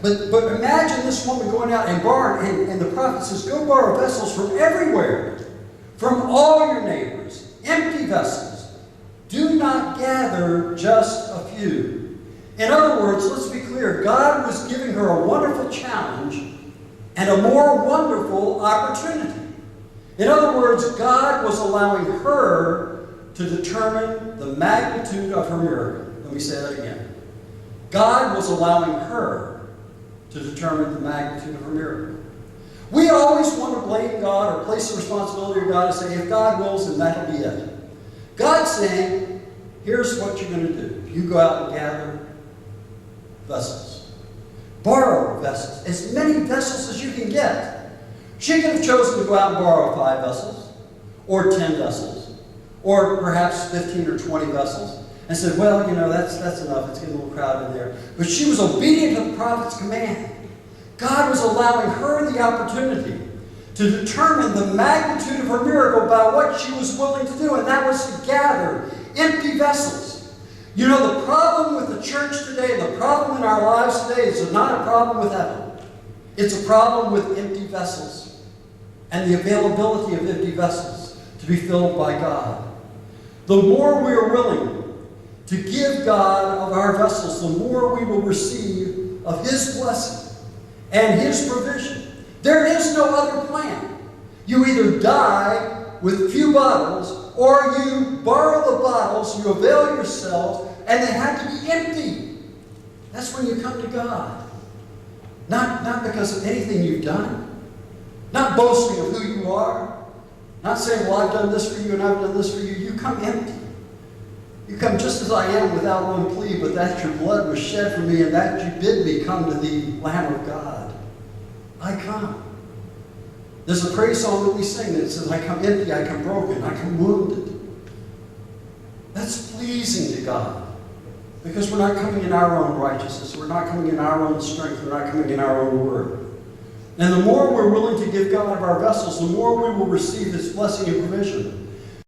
But imagine this woman going out and borrowing, and the prophet says, go borrow vessels from everywhere, from all your neighbors, empty vessels. Do not gather just a few. In other words, let's be clear, God was giving her a wonderful challenge and a more wonderful opportunity. In other words, God was allowing her to determine the magnitude of her miracle. Let me say that again. God was allowing her to determine the magnitude of her miracle. We always want to blame God or place the responsibility on God and say, if God wills, then that'll be it. God's saying, here's what you're going to do. You go out and gather vessels. Borrow vessels. As many vessels as you can get. She could have chosen to go out and borrow 5 vessels, or 10 vessels, or perhaps 15 or 20 vessels, and said, well, that's enough. It's getting a little crowded there. But she was obedient to the prophet's command. God was allowing her the opportunity to determine the magnitude of her miracle by what she was willing to do, and that was to gather empty vessels. The problem with the church today, the problem in our lives today is not a problem with heaven. It's a problem with empty vessels and the availability of empty vessels to be filled by God. The more we are willing to give God of our vessels, the more we will receive of His blessing and His provision. There is no other plan. You either die with few bottles, or you borrow the bottles, you avail yourself, and they have to be empty. That's when you come to God. Not because of anything you've done. Not boasting of who you are. Not saying, well, I've done this for you and I've done this for you. You come empty. You come just as I am without one plea, but that your blood was shed for me and that you bid me come to the Lamb of God. I come. There's a praise song that we sing that says, I come empty, I come broken, I come wounded. That's pleasing to God. Because we're not coming in our own righteousness. We're not coming in our own strength. We're not coming in our own word. And the more we're willing to give God of our vessels, the more we will receive His blessing and provision.